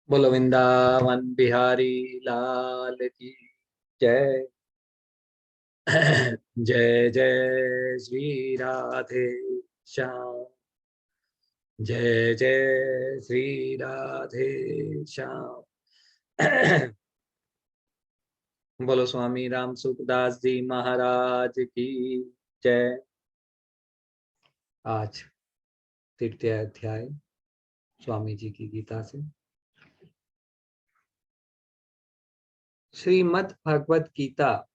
बोलो वृंदावन बिहारी लाल की जय। जय जय श्री राधे श्याम। जय जय श्री राधे श्याम। बोलो स्वामी राम सुखदास जी महाराज की जय। आज तृतीय अध्याय स्वामी जी की गीता से। श्रीमद् भगवत गीता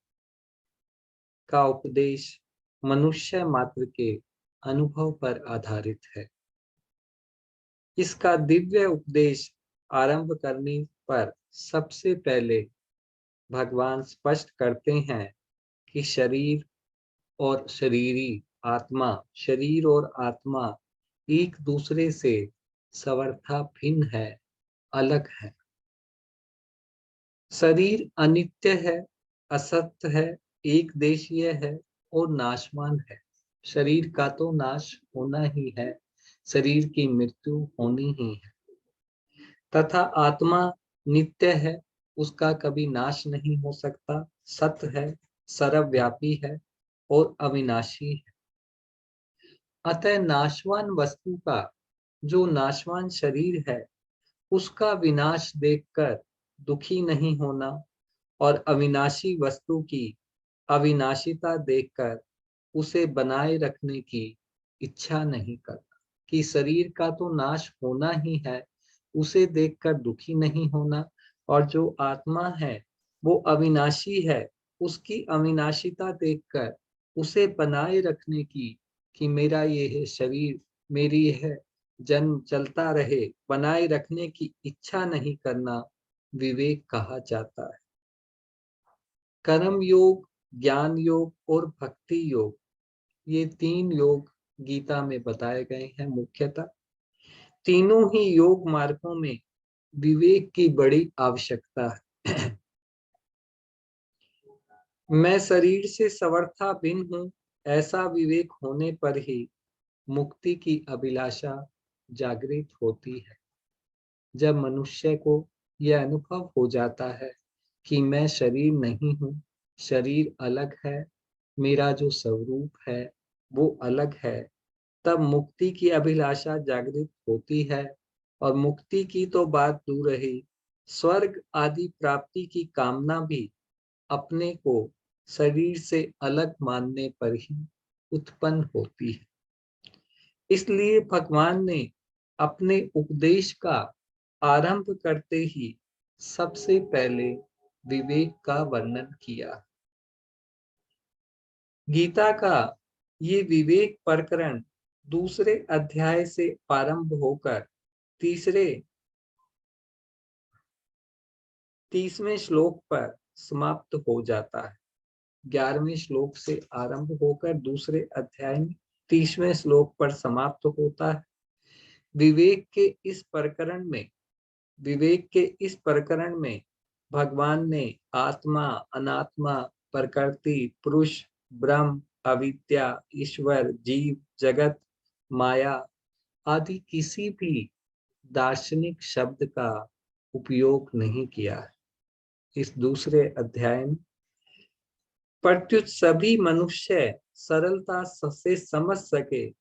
का उपदेश मनुष्य मात्र के अनुभव पर आधारित है। इसका दिव्य उपदेश आरंभ करने पर सबसे पहले भगवान स्पष्ट करते हैं कि शरीर और आत्मा एक दूसरे से सर्वथा भिन्न है, अलग है। शरीर अनित्य है, असत्य है, एक देशीय है और नाशवान है। शरीर का तो नाश होना ही है, शरीर की मृत्यु होनी ही है। तथा आत्मा नित्य है, उसका कभी नाश नहीं हो सकता, सत्य है, सर्वव्यापी है और अविनाशी है। अतः नाशवान वस्तु का जो नाशवान शरीर है उसका विनाश देखकर दुखी नहीं होना और अविनाशी वस्तु की अविनाशिता देखकर उसे बनाए रखने की इच्छा नहीं करना। कि शरीर का तो नाश होना ही है, उसे देखकर दुखी नहीं होना, और जो आत्मा है वो अविनाशी है, उसकी अविनाशिता देखकर उसे बनाए रखने की, कि मेरा ये है शरीर, मेरी है जन्म चलता रहे, बनाए रखने की इच्छा नहीं करना विवेक कहा जाता है। कर्म योग, ज्ञान योग और भक्ति योग, ये तीन योग गीता में बताए गए हैं। मुख्यतः तीनों ही योग मार्गों में विवेक की बड़ी आवश्यकता है। मैं शरीर से सर्वथा भिन्न हूं, ऐसा विवेक होने पर ही मुक्ति की अभिलाषा जागृत होती है। जब मनुष्य को यह अनुभव हो जाता है कि मैं शरीर नहीं हूं, शरीर अलग है, मेरा जो स्वरूप है वो अलग है, तब मुक्ति की अभिलाषा जागृत होती है। और मुक्ति की तो बात दूर रही, स्वर्ग आदि प्राप्ति की कामना भी अपने को शरीर से अलग मानने पर ही उत्पन्न होती है। इसलिए भगवान ने अपने उपदेश का आरंभ करते ही सबसे पहले विवेक का वर्णन किया। गीता का ये विवेक प्रकरण दूसरे अध्याय से प्रारंभ होकर 30वें श्लोक पर समाप्त हो जाता है। 11वें श्लोक से आरंभ होकर दूसरे अध्याय में 30वें श्लोक पर समाप्त होता है। विवेक के इस प्रकरण में भगवान ने आत्मा, अनात्मा, प्रकृति, पुरुष, ब्रह्म, अविद्या, ईश्वर, जीव, जगत, माया आदि किसी भी दार्शनिक शब्द का उपयोग नहीं किया है। इस दूसरे अध्याय में प्रत्युत सभी मनुष्य सरलता से समझ सके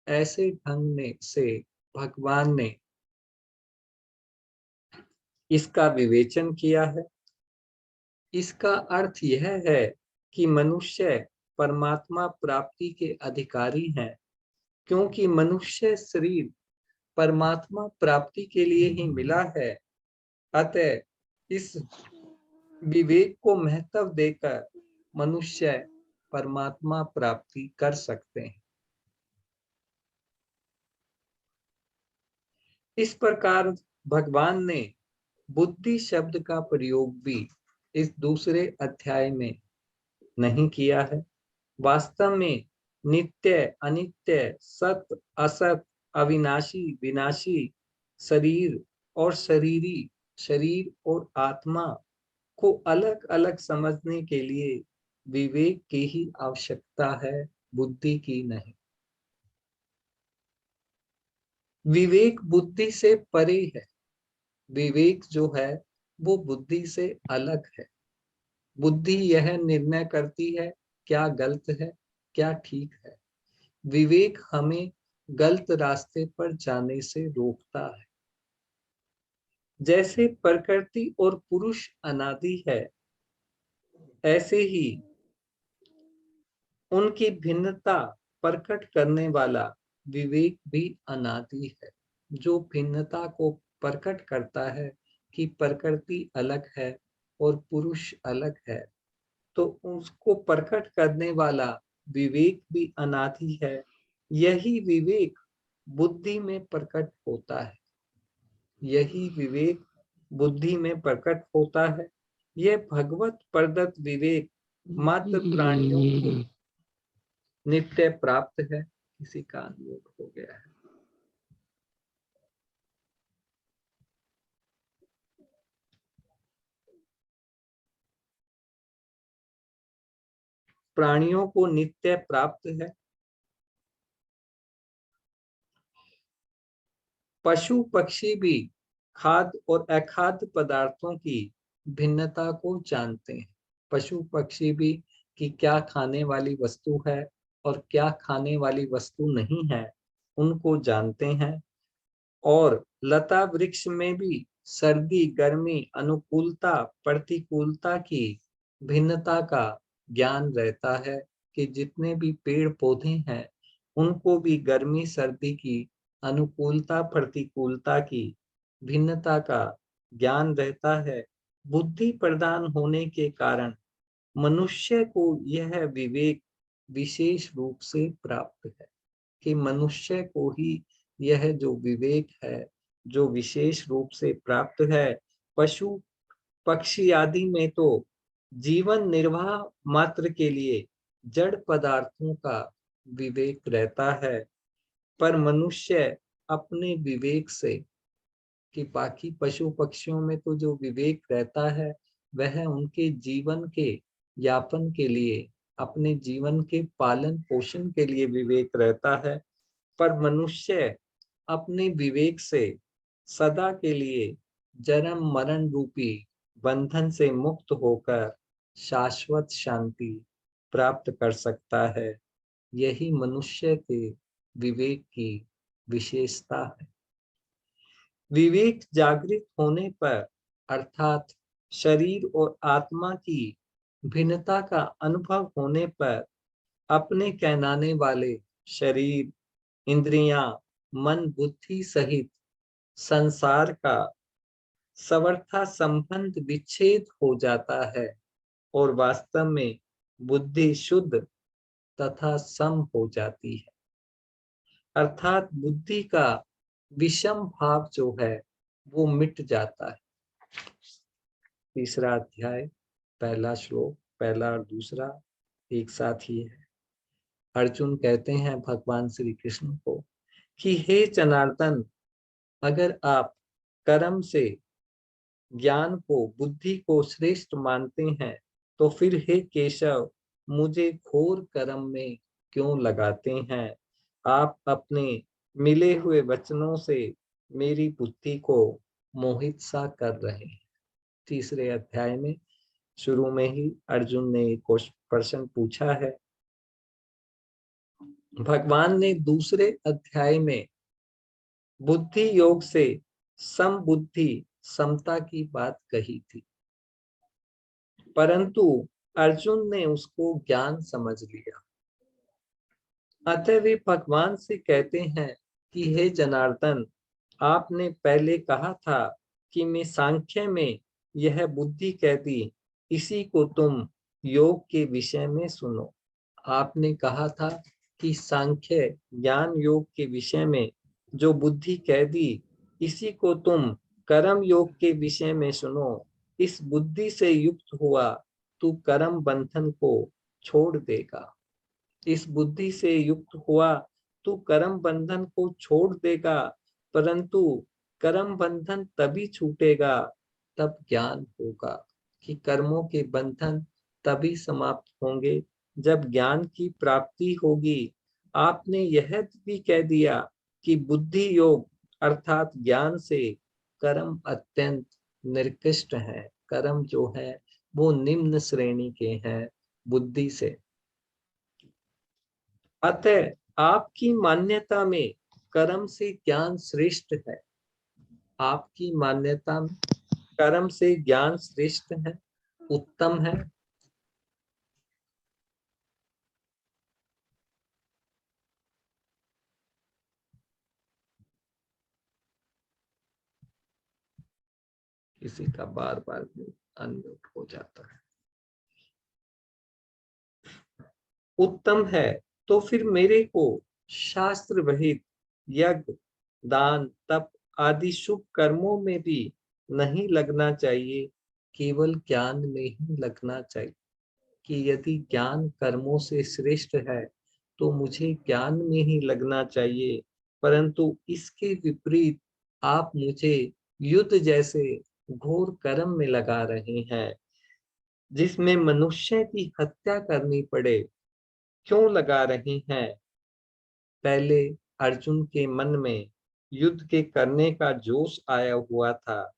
ऐसे ढंग से भगवान ने इसका विवेचन किया है। इसका अर्थ यह है कि मनुष्य परमात्मा प्राप्ति के अधिकारी हैं, क्योंकि मनुष्य शरीर परमात्मा प्राप्ति के लिए ही मिला है। अतः इस विवेक को महत्व देकर मनुष्य परमात्मा प्राप्ति कर सकते हैं। इस प्रकार भगवान ने बुद्धि शब्द का प्रयोग भी इस दूसरे अध्याय में नहीं किया है। वास्तव में नित्य, अनित्य, सत्य, असत, अविनाशी, विनाशी, शरीर और शरीर और आत्मा को अलग अलग समझने के लिए विवेक की ही आवश्यकता है, बुद्धि की नहीं। विवेक बुद्धि से परे है। विवेक जो है वो बुद्धि से अलग है। बुद्धि यह निर्णय करती है क्या गलत है, क्या ठीक है। विवेक हमें गलत रास्ते पर जाने से रोकता है। जैसे प्रकृति और पुरुष अनादि है, ऐसे ही उनकी भिन्नता प्रकट करने वाला विवेक भी अनादि है। जो भिन्नता को प्रकट करता है कि प्रकृति अलग है और पुरुष अलग है, तो उसको प्रकट करने वाला विवेक भी अनादि है। यही विवेक बुद्धि में प्रकट होता है। यही विवेक बुद्धि में प्रकट होता है। यह भगवत प्रदत्त विवेक मात्र प्राणियों को नित्य प्राप्त है। किसी का अनुरोध हो गया है। प्राणियों को नित्य प्राप्त है। पशु पक्षी भी खाद्य और अखाद्य पदार्थों की भिन्नता को जानते हैं। पशु पक्षी भी कि क्या खाने वाली वस्तु है और क्या खाने वाली वस्तु नहीं है, उनको जानते हैं। और लता वृक्ष में भी सर्दी गर्मी अनुकूलता प्रतिकूलता की भिन्नता का ज्ञान रहता है कि जितने भी पेड़ पौधे हैं उनको भी गर्मी सर्दी की अनुकूलता प्रतिकूलता की भिन्नता का ज्ञान रहता है। बुद्धि प्रदान होने के कारण मनुष्य को यह विवेक विशेष रूप से प्राप्त है कि मनुष्य को ही यह जो विवेक है जो विशेष रूप से प्राप्त है। पशु पक्षी आदि में तो जीवन निर्वाह मात्र के लिए जड़ पदार्थों का विवेक रहता है, पर मनुष्य अपने विवेक से कि बाकी पशु पक्षियों में तो जो विवेक रहता है वह उनके जीवन के यापन के लिए, अपने जीवन के पालन पोषण के लिए विवेक रहता है। पर मनुष्य अपने विवेक से सदा के लिए जन्म मरण रूपी बंधन से मुक्त होकर शाश्वत शांति प्राप्त कर सकता है। यही मनुष्य के विवेक की विशेषता है। विवेक जागृत होने पर अर्थात शरीर और आत्मा की भिन्नता का अनुभव होने पर अपने कहलाने वाले शरीर इंद्रियां मन बुद्धि सहित संसार का सर्वथा संबंध विच्छेद हो जाता है और वास्तव में बुद्धि शुद्ध तथा सम हो जाती है। अर्थात बुद्धि का विषम भाव जो है वो मिट जाता है। तीसरा अध्याय पहला श्लोक, पहला और दूसरा एक साथ ही है। अर्जुन कहते हैं भगवान श्री कृष्ण को कि हे जनार्दन, अगर आप कर्म से ज्ञान को बुद्धि को श्रेष्ठ मानते हैं तो फिर हे केशव मुझे घोर कर्म में क्यों लगाते हैं। आप अपने मिले हुए वचनों से मेरी बुद्धि को मोहित सा कर रहे हैं। तीसरे अध्याय में शुरू में ही अर्जुन ने एक प्रश्न पूछा है। भगवान ने दूसरे अध्याय में बुद्धि योग से समबुद्धि समता की बात कही थी, परंतु अर्जुन ने उसको ज्ञान समझ लिया। अतः वे भगवान से कहते हैं कि हे जनार्दन, आपने पहले कहा था कि मैं सांख्य में यह बुद्धि कह दी, इसी को तुम योग के विषय में सुनो। आपने कहा था कि सांख्य ज्ञान योग के विषय में जो बुद्धि कह दी, इसी को तुम कर्म योग के विषय में सुनो। इस बुद्धि से युक्त हुआ तू कर्म बंधन को छोड़ देगा। इस बुद्धि से युक्त हुआ तू कर्म बंधन को छोड़ देगा, परंतु कर्म बंधन तभी छूटेगा तब ज्ञान होगा कि कर्मों के बंधन तभी समाप्त होंगे जब ज्ञान की प्राप्ति होगी। आपने यह भी कह दिया कि बुद्धि योग अर्थात ज्ञान से कर्म अत्यंत निकृष्ट है, कर्म जो है वो निम्न श्रेणी के हैं बुद्धि से। अतः आपकी मान्यता में कर्म से ज्ञान श्रेष्ठ है, आपकी मान्यता में कर्म से ज्ञान श्रेष्ठ है, उत्तम है। किसी का बार बार अनम्यूट हो जाता है। उत्तम है, तो फिर मेरे को शास्त्र विहित यज्ञ, दान, तप आदि शुभ कर्मों में भी नहीं लगना चाहिए, केवल ज्ञान में ही लगना चाहिए। कि यदि ज्ञान कर्मों से श्रेष्ठ है तो मुझे ज्ञान में ही लगना चाहिए, परंतु इसके विपरीत आप मुझे युद्ध जैसे घोर कर्म में लगा रहे हैं, जिसमें मनुष्य की हत्या करनी पड़े, क्यों लगा रही हैं? पहले अर्जुन के मन में युद्ध के करने का जोश आया हुआ था।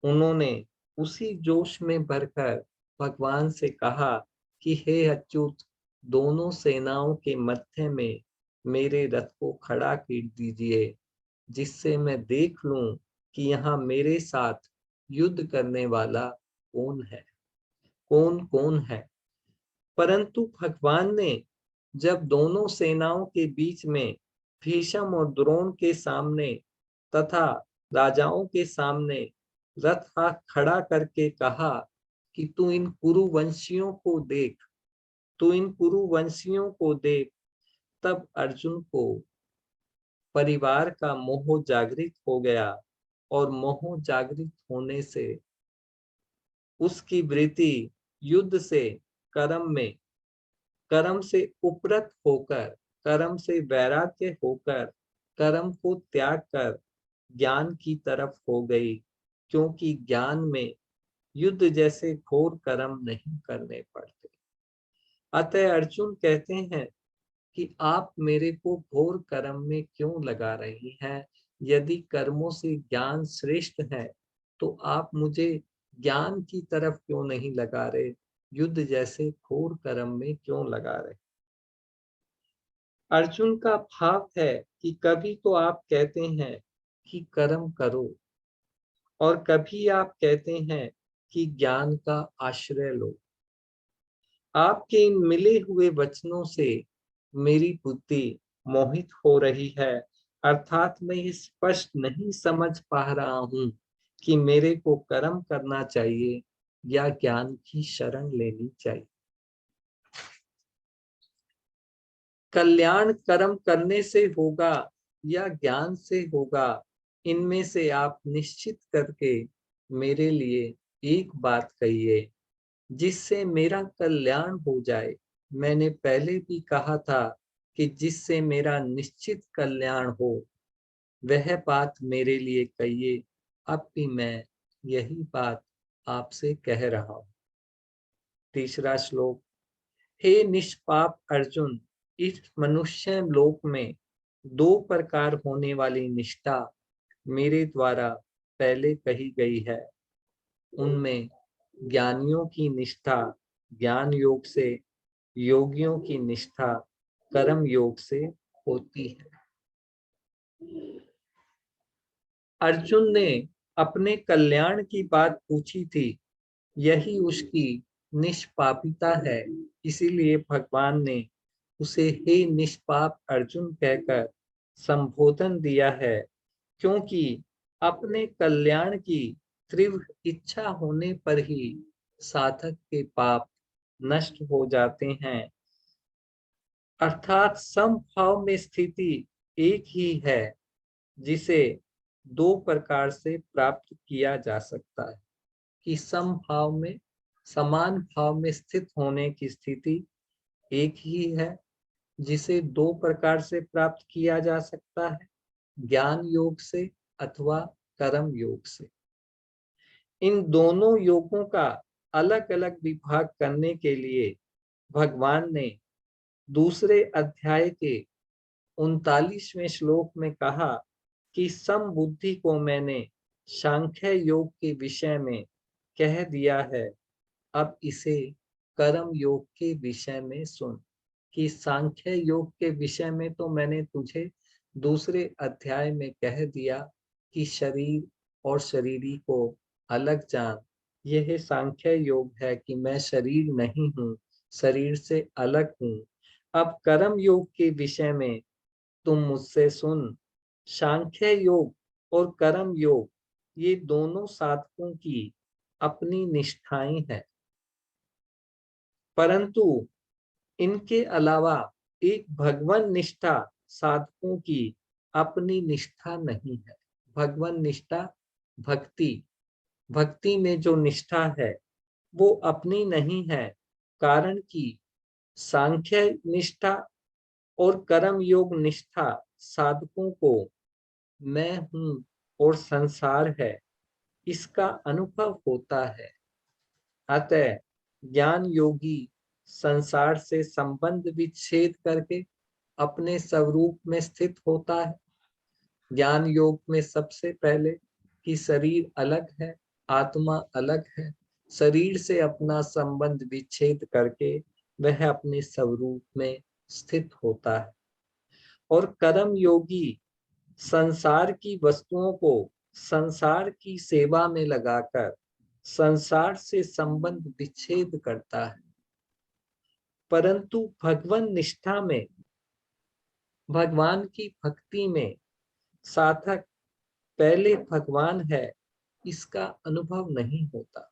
उन्होंने उसी जोश में भरकर भगवान से कहा कि हे अच्युत, दोनों सेनाओं के मध्य में मेरे रथ को खड़ा कर दीजिए, जिससे मैं देख लूं कि यहाँ मेरे साथ युद्ध करने वाला कौन है, कौन कौन है। परंतु भगवान ने जब दोनों सेनाओं के बीच में भीष्म और द्रोण के सामने तथा राजाओं के सामने रथ हाथ खड़ा करके कहा कि तू इन कुरुवंशियों को देख, तू इन कुरुवंशियों को देख, तब अर्जुन को परिवार का मोह जागृत हो गया, और मोह जागृत होने से उसकी वृत्ति युद्ध से कर्म में, कर्म से उपरत होकर, कर्म से वैराग्य होकर, कर्म को त्याग कर ज्ञान की तरफ हो गई, क्योंकि ज्ञान में युद्ध जैसे घोर कर्म नहीं करने पड़ते। अतः अर्जुन कहते हैं कि आप मेरे को घोर कर्म में क्यों लगा रही हैं? यदि कर्मों से ज्ञान श्रेष्ठ है तो आप मुझे ज्ञान की तरफ क्यों नहीं लगा रहे, युद्ध जैसे घोर कर्म में क्यों लगा रहे? अर्जुन का भाव है कि कभी तो आप कहते हैं कि कर्म करो, और कभी आप कहते हैं कि ज्ञान का आश्रय लो। आपके इन मिले हुए वचनों से मेरी बुद्धि मोहित हो रही है, अर्थात मैं ये स्पष्ट नहीं समझ पा रहा हूं कि मेरे को कर्म करना चाहिए या ज्ञान की शरण लेनी चाहिए। कल्याण कर्म करने से होगा या ज्ञान से होगा, इनमें से आप निश्चित करके मेरे लिए एक बात कहिए जिससे मेरा कल्याण हो जाए। मैंने पहले भी कहा था कि जिससे मेरा निश्चित कल्याण हो, वह बात मेरे लिए कहिए। अब भी मैं यही बात आपसे कह रहा हूं। तीसरा श्लोक। हे निष्पाप अर्जुन, इस मनुष्य लोक में दो प्रकार होने वाली निष्ठा मेरे द्वारा पहले कही गई है। उनमें ज्ञानियों की निष्ठा ज्ञान योग से, योगियों की निष्ठा कर्म योग से होती है। अर्जुन ने अपने कल्याण की बात पूछी थी, यही उसकी निष्पापिता है। इसीलिए भगवान ने उसे हे निष्पाप अर्जुन कहकर संबोधन दिया है, क्योंकि अपने कल्याण की तीव्र इच्छा होने पर ही साधक के पाप नष्ट हो जाते हैं। अर्थात समभाव में स्थिति एक ही है, जिसे दो प्रकार से प्राप्त किया जा सकता है। कि समभाव में, समान भाव में स्थित होने की स्थिति एक ही है, जिसे दो प्रकार से प्राप्त किया जा सकता है, ज्ञान योग से अथवा कर्म योग से। इन दोनों योगों का अलग अलग विभाग करने के लिए भगवान ने दूसरे अध्याय के 39वें श्लोक में कहा कि समबुद्धि को मैंने सांख्य योग के विषय में कह दिया है, अब इसे कर्म योग के विषय में सुन। कि सांख्य योग के विषय में तो मैंने तुझे दूसरे अध्याय में कह दिया कि शरीर और शरीरी को अलग जान। यह सांख्य योग है कि मैं शरीर नहीं हूँ, शरीर से अलग हूँ। अब कर्म योग के विषय में तुम मुझसे सुन। सांख्य योग और कर्म योग ये दोनों साधकों की अपनी निष्ठाएं हैं, परंतु इनके अलावा एक भगवान निष्ठा साधकों की अपनी निष्ठा नहीं है। भगवान निष्ठा भक्ति, भक्ति में जो निष्ठा है वो अपनी नहीं है, कारण कि सांख्य निष्ठा और कर्म योग निष्ठा साधकों को मैं हूं और संसार है इसका अनुभव होता है। अतः ज्ञान योगी संसार से संबंध विच्छेद करके अपने स्वरूप में स्थित होता है। ज्ञान योग में सबसे पहले कि शरीर अलग है, आत्मा अलग है, शरीर से अपना संबंध विच्छेद करके वह अपने स्वरूप में स्थित होता है। और कर्म योगी संसार की वस्तुओं को संसार की सेवा में लगाकर संसार से संबंध विच्छेद करता है। परंतु भगवान निष्ठा में, भगवान की भक्ति में साधक पहले भगवान है इसका अनुभव नहीं होता।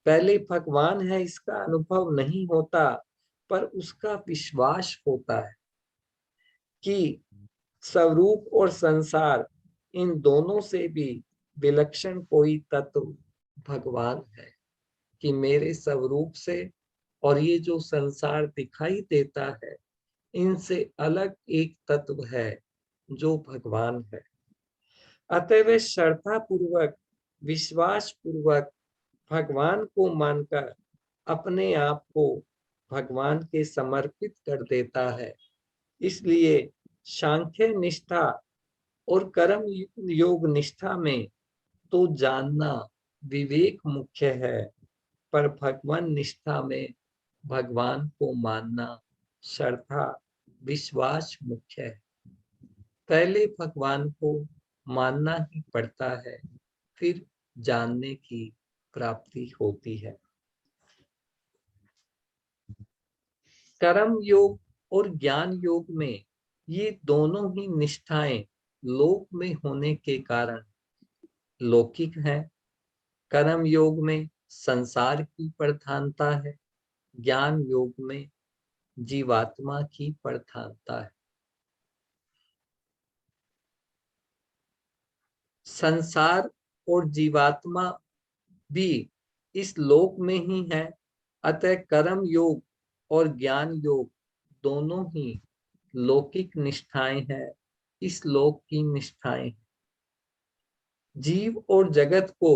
पहले भगवान है इसका अनुभव नहीं होता, पर उसका विश्वास होता है कि स्वरूप और संसार इन दोनों से भी विलक्षण कोई तत्व भगवान है। कि मेरे स्वरूप से और ये जो संसार दिखाई देता है इनसे अलग एक तत्व है जो भगवान है। अतः वे श्रद्धा पूर्वक, विश्वास पूर्वक भगवान को मानकर अपने आप को भगवान के समर्पित कर देता है। इसलिए सांख्य निष्ठा और कर्म योग निष्ठा में तो जानना विवेक मुख्य है, पर भगवान निष्ठा में भगवान को मानना श्रद्धा विश्वास मुख्य है। पहले भगवान को मानना ही पड़ता है, फिर जानने की प्राप्ति होती है। कर्म योग और ज्ञान योग में ये दोनों ही निष्ठाएं लोक में होने के कारण लौकिक है। कर्म योग में संसार की प्रधानता है, ज्ञान योग में जीवात्मा की प्रधानता है। संसार और जीवात्मा भी इस लोक में ही है। अतः कर्म योग और ज्ञान योग दोनों ही लौकिक निष्ठाएं हैं, इस लोक की निष्ठाएं। जीव और जगत को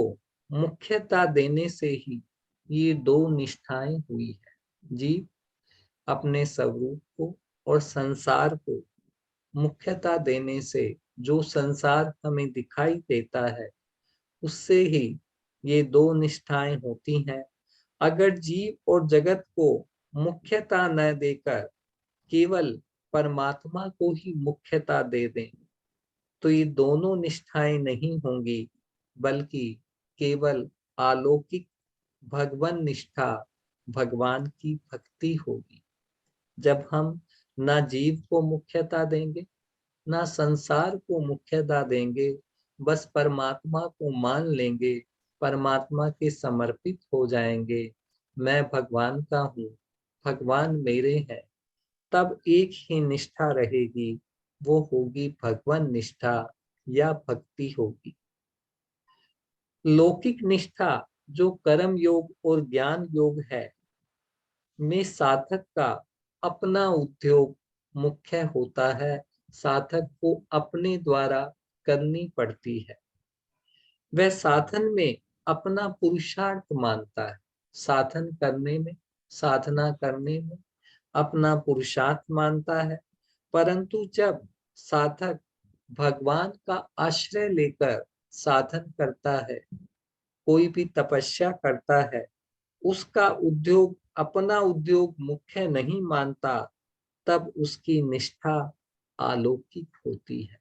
मुख्यता देने से ही ये दो निष्ठाएं हुई है। जीव अपने स्वरूप को और संसार को मुख्यता देने से जो संसार हमें दिखाई देता है उससे ही ये दो निष्ठाएं होती हैं। अगर जीव और जगत को मुख्यता न देकर केवल परमात्मा को ही मुख्यता दे दें तो ये दोनों निष्ठाएं नहीं होंगी, बल्कि केवल अलौकिक भगवान निष्ठा, भगवान की भक्ति होगी। जब हम ना जीव को मुख्यता देंगे, ना संसार को मुख्यता देंगे, बस परमात्मा को मान लेंगे, परमात्मा के समर्पित हो जाएंगे, मैं भगवान का हूँ, भगवान मेरे हैं, तब एक ही निष्ठा रहेगी, वो होगी भगवान निष्ठा या भक्ति होगी। लौकिक निष्ठा जो कर्म योग और ज्ञान योग है में साधक का अपना उद्योग मुख्य होता है, साधक को अपने द्वारा करनी पड़ती है। वह साधन में अपना पुरुषार्थ मानता है, साधन करने में, साधना करने में अपना पुरुषार्थ मानता है। परंतु जब साधक भगवान का आश्रय लेकर साधन करता है, कोई भी तपस्या करता है, उसका उद्योग अपना उद्योग मुख्य नहीं मानता, तब उसकी निष्ठा अलौकिक होती है।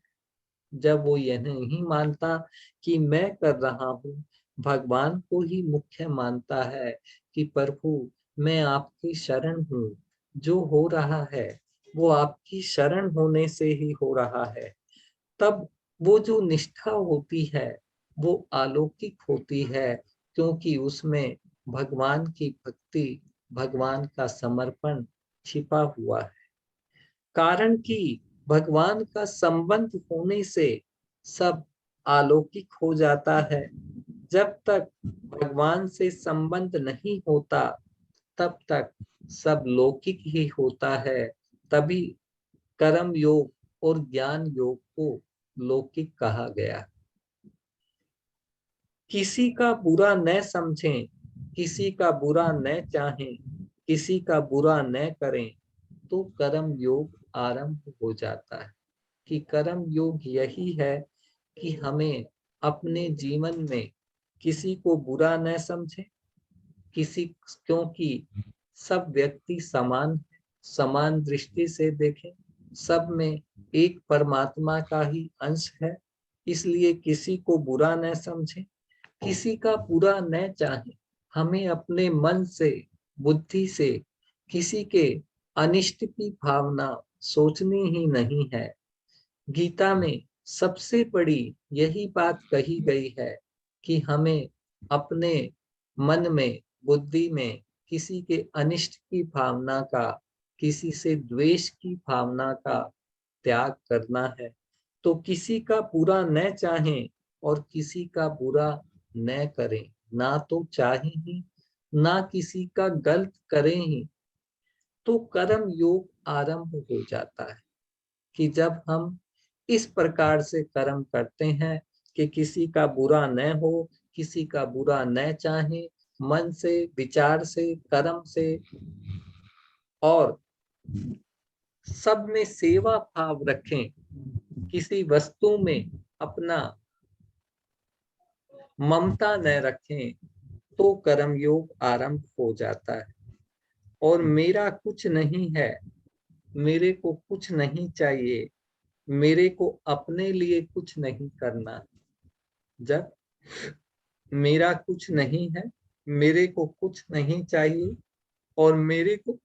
जब वो यह नहीं मानता कि मैं कर रहा हूँ, भगवान को ही मुख्य मानता है कि प्रभु मैं आपकी शरण हूँ, जो हो रहा है वो आपकी शरण होने से ही हो रहा है, तब वो जो निष्ठा होती है वो अलौकिक होती है, क्योंकि उसमें भगवान की भक्ति, भगवान का समर्पण छिपा हुआ है। कारण कि भगवान का संबंध होने से सब अलौकिक हो जाता है। जब तक भगवान से संबंध नहीं होता, तब तक सब लौकिक ही होता है। तभी कर्म योग और ज्ञान योग को लौकिक कहा गया। किसी का बुरा न समझें, किसी का बुरा न चाहें, किसी का बुरा न करें, तो कर्म योग आरंभ हो जाता है। कि कर्म योग यही है कि हमें अपने जीवन में किसी को बुरा न समझें, किसी क्योंकि सब व्यक्ति समान है, समान दृष्टि से देखें, सब में एक परमात्मा का ही अंश है, इसलिए किसी को बुरा न समझें, किसी का बुरा न चाहें। हमें अपने मन से, बुद्धि से किसी के अनिष्ट की भावना सोचनी ही नहीं है। गीता में सबसे बड़ी यही बात कही गई है कि हमें अपने मन में, बुद्धि में किसी के अनिष्ट की भावना का, किसी से द्वेष की भावना का त्याग करना है। तो किसी का बुरा न चाहें और किसी का बुरा न करें, ना तो चाहें ही, ना किसी का गलत करें ही, तो कर्म योग आरंभ हो जाता है। कि जब हम इस प्रकार से कर्म करते हैं कि किसी का बुरा न हो, किसी का बुरा न चाहे, मन से, विचार से, कर्म से, और सब में सेवा भाव रखें, किसी वस्तु में अपना ममता न रखें, तो कर्म योग आरंभ हो जाता है। और मेरा कुछ नहीं है, मेरे को कुछ नहीं चाहिए, मेरे को अपने लिए कुछ नहीं करना। जब मेरा कुछ नहीं है, मेरे को कुछ नहीं चाहिए और मेरे को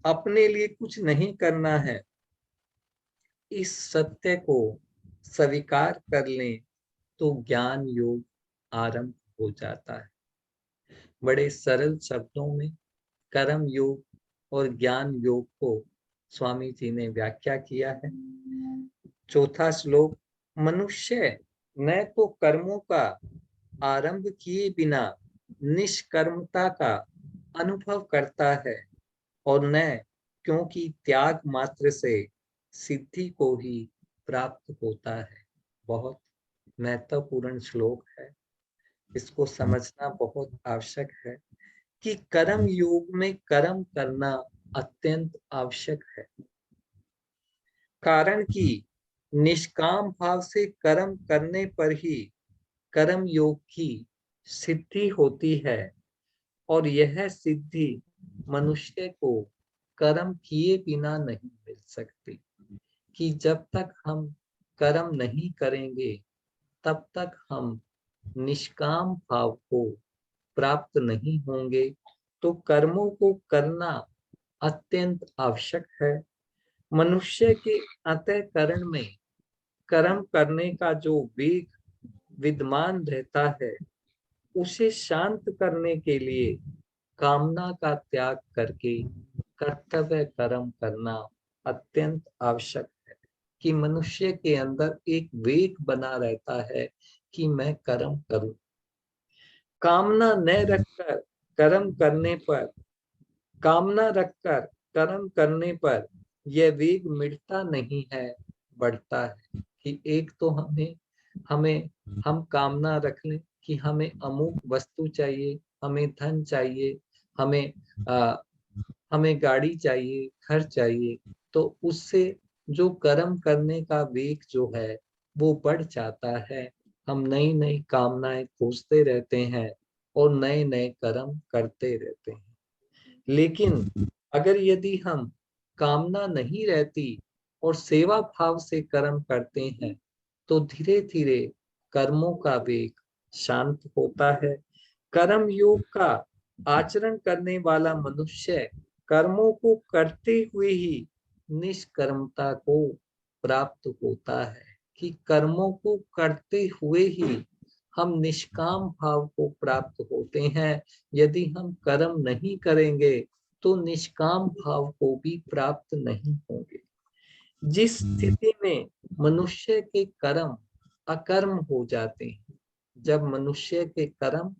अपने लिए कुछ नहीं करना है, इस सत्य को स्वीकार कर लें, तो ज्ञान योग आरंभ हो जाता है। बड़े सरल शब्दों में कर्म योग और ज्ञान योग को स्वामी जी ने व्याख्या किया है। चौथा श्लोक, मनुष्य न तो कर्मों का आरंभ किए बिना निष्कर्मता का अनुभव करता है, और न क्योंकि त्याग मात्र से सिद्धि को ही प्राप्त होता है। बहुत महत्वपूर्ण श्लोक है, इसको समझना बहुत आवश्यक है कि कर्म योग में कर्म करना अत्यंत आवश्यक है। कारण कि निष्काम भाव से कर्म करने पर ही कर्म योग की सिद्धि होती है, और यह सिद्धि मनुष्य को कर्म किए बिना नहीं मिल सकती। कि जब तक हम कर्म नहीं करेंगे, तब तक हम निष्काम भाव को प्राप्त नहीं होंगे। तो कर्मों को करना अत्यंत आवश्यक है। मनुष्य के अंतःकरण में कर्म करने का जो वेग विद्यमान रहता है, उसे शांत करने के लिए कामना का त्याग करके कर्तव्य कर्म करना अत्यंत आवश्यक है। कि मनुष्य के अंदर एक वेग बना रहता है कि मैं कर्म करूं। कामना न रखकर कर्म करने पर, कामना रखकर कर्म करने पर यह वेग मिटता नहीं है, बढ़ता है। कि एक तो हमें हमें हम कामना रख लें कि हमें अमुक वस्तु चाहिए, हमें धन चाहिए, हमें हमें गाड़ी चाहिए, घर चाहिए, तो उससे जो कर्म करने का वेग जो है वो बढ़ जाता है। हम नई नई कामनाएं खोजते रहते हैं और नए नए कर्म करते रहते हैं। लेकिन अगर यदि हम कामना नहीं रहती और सेवा भाव से कर्म करते हैं तो धीरे धीरे कर्मों का वेग शांत होता है। कर्म योग का आचरण करने वाला मनुष्य कर्मों को करते हुए ही निष्कर्मता को प्राप्त होता है, कि कर्मों को करते हुए ही हम निष्काम भाव को प्राप्त होते हैं। यदि हम कर्म नहीं करेंगे तो निष्काम भाव को भी प्राप्त नहीं होंगे। जिस स्थिति में मनुष्य के कर्म अकर्म हो जाते हैं, जब मनुष्य के कर्म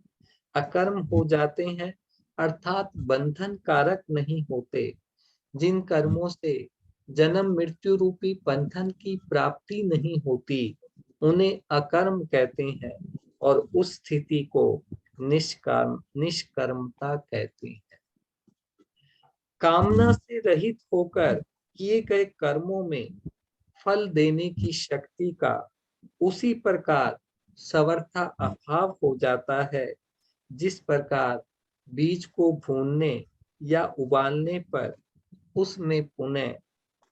अकर्म हो जाते हैं अर्थात बंधन कारक नहीं होते, जिन कर्मों से जन्म मृत्यु रूपी बंधन की प्राप्ति नहीं होती, उन्हें अकर्म कहते हैं और उस स्थिति को निष्कर्मता कहते हैं। कामना से रहित होकर किए गए कर्मों में फल देने की शक्ति का उसी प्रकार समर्था अभाव हो जाता है, जिस प्रकार बीज को भूनने या उबालने पर उसमें पुनः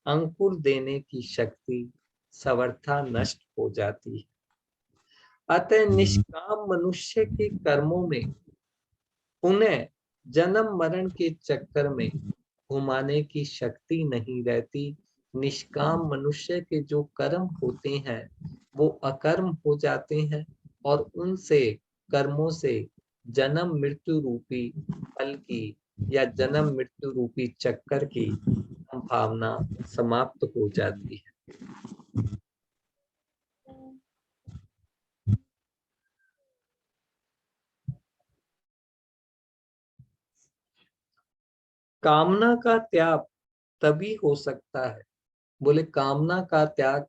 अंकुर देने की शक्ति समर्था नष्ट हो जाती है। अतः निष्काम मनुष्य के कर्मों में पुनः जन्म मरण के चक्कर में घुमाने की शक्ति नहीं रहती। निष्काम मनुष्य के जो कर्म होते हैं वो अकर्म हो जाते हैं और उनसे कर्मों से जन्म मृत्यु रूपी फल की या जन्म मृत्यु रूपी चक्कर की संभावना समाप्त हो जाती है। कामना का त्याग तभी हो सकता है। बोले कामना का त्याग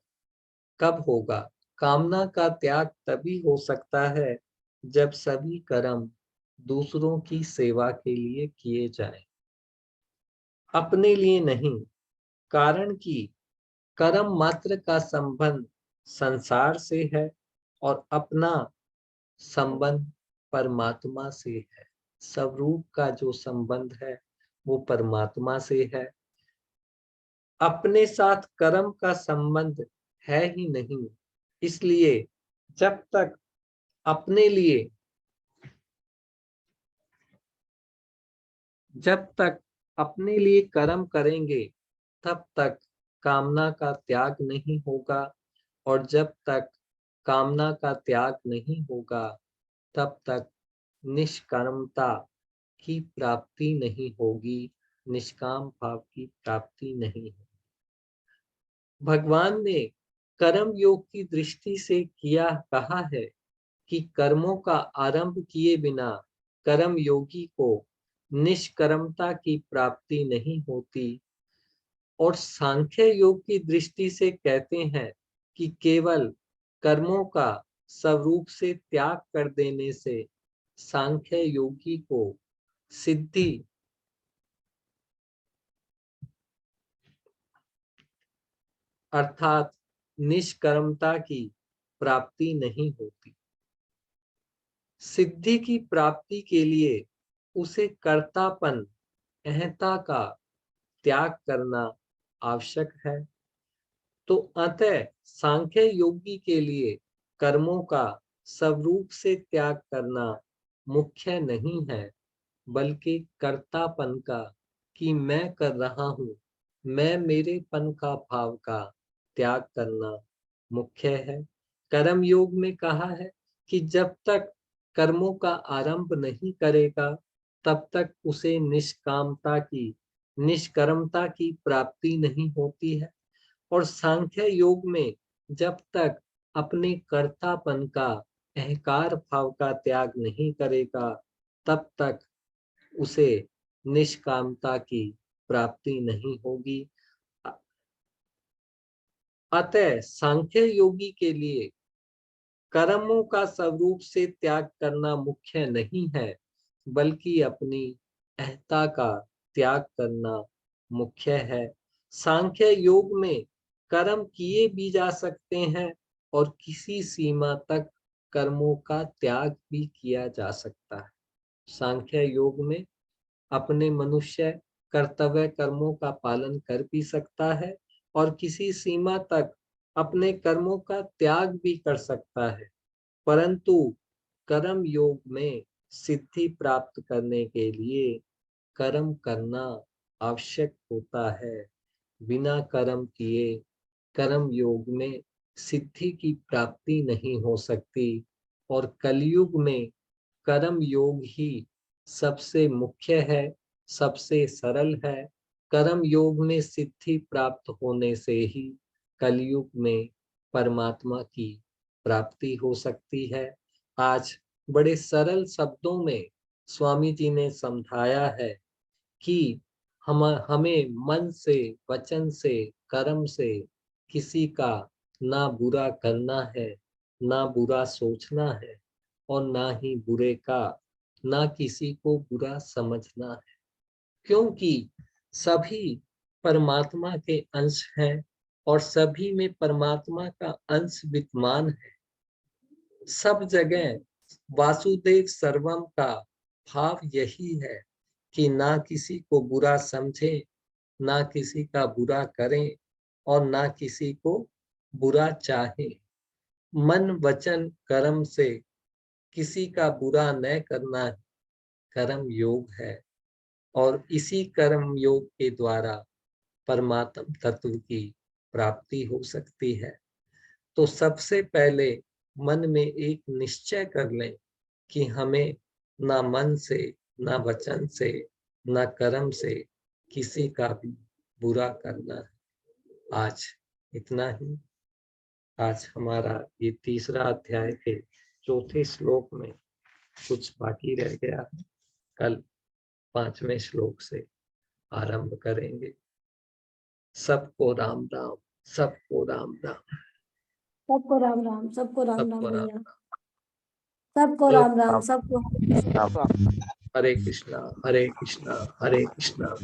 कब होगा? कामना का त्याग तभी हो सकता है जब सभी कर्म दूसरों की सेवा के लिए किए जाएं, अपने लिए नहीं। कारण कि कर्म मात्र का संबंध संसार से है और अपना संबंध परमात्मा से है। स्वरूप का जो संबंध है वो परमात्मा से है। अपने साथ कर्म का संबंध है ही नहीं। इसलिए जब तक अपने लिए जब तक अपने लिए कर्म करेंगे तब तक कामना का त्याग नहीं होगा और जब तक कामना का त्याग नहीं होगा तब तक निष्कामता की प्राप्ति नहीं होगी, निष्काम भाव की प्राप्ति नहीं होगी। भगवान ने कर्म योग की दृष्टि से किया कहा है कि कर्मों का आरंभ किए बिना कर्म योगी को निष्कर्मता की प्राप्ति नहीं होती। और सांख्य योग की दृष्टि से कहते हैं कि केवल कर्मों का स्वरूप से त्याग कर देने से सांख्य योगी को सिद्धि अर्थात निष्कर्मता की प्राप्ति नहीं होती। सिद्धि की प्राप्ति के लिए उसे कर्तापन अहंता का त्याग करना आवश्यक है। तो अतः सांख्य योगी के लिए कर्मों का स्वरूप से त्याग करना मुख्य नहीं है, बल्कि कर्तापन का, कि मैं कर रहा हूं, मैं मेरेपन का भाव का त्याग करना मुख्य है। कर्म योग में कहा है कि जब तक कर्मों का आरंभ नहीं करेगा तब तक उसे निष्कर्मता की प्राप्ति नहीं होती है। और सांख्य योग में जब तक अपने कर्तापन का अहंकार भाव का त्याग नहीं करेगा तब तक उसे निष्कामता की प्राप्ति नहीं होगी। अतः सांख्य योगी के लिए कर्मों का स्वरूप से त्याग करना मुख्य नहीं है, बल्कि अपनी अहंता का त्याग करना मुख्य है। सांख्य योग में कर्म किए भी जा सकते हैं और किसी सीमा तक कर्मों का त्याग भी किया जा सकता है। सांख्य योग में अपने मनुष्य कर्तव्य कर्मों का पालन कर भी सकता है और किसी सीमा तक अपने कर्मों का त्याग भी कर सकता है, परंतु कर्म योग में सिद्धि प्राप्त करने के लिए कर्म करना आवश्यक होता है। बिना कर्म किए कर्म योग में सिद्धि की प्राप्ति नहीं हो सकती और कलयुग में कर्म योग ही सबसे मुख्य है, सबसे सरल है। कर्म योग में सिद्धि प्राप्त होने से ही कलयुग में परमात्मा की प्राप्ति हो सकती है। आज बड़े सरल शब्दों में स्वामी जी ने समझाया है कि हमें मन से, वचन से, कर्म से किसी का ना बुरा करना है, ना बुरा सोचना है और ना ही बुरे का, ना किसी को बुरा समझना है, क्योंकि सभी परमात्मा के अंश हैं और सभी में परमात्मा का अंश विद्यमान है। सब जगह वासुदेव सर्वम का भाव यही है कि ना किसी को बुरा समझे, ना किसी का बुरा करें और ना किसी को बुरा चाहे। मन वचन कर्म से किसी का बुरा न करना कर्म योग है और इसी कर्म योग के द्वारा परमात्म तत्व की प्राप्ति हो सकती है। तो सबसे पहले मन में एक निश्चय कर लें कि हमें ना मन से, ना वचन से, ना कर्म से किसी का भी बुरा करना है। आज इतना ही। आज हमारा ये तीसरा अध्याय के चौथे श्लोक में कुछ बाकी रह गया है। कल 5वें श्लोक से आरंभ करेंगे। सबको राम राम, सबको राम राम, सबको राम राम, सबको राम राम सबको राम भैया, राम। सबको तो राम राम, सबको हरे कृष्णा, हरे कृष्णा, हरे कृष्णा, हरे कृष्णा।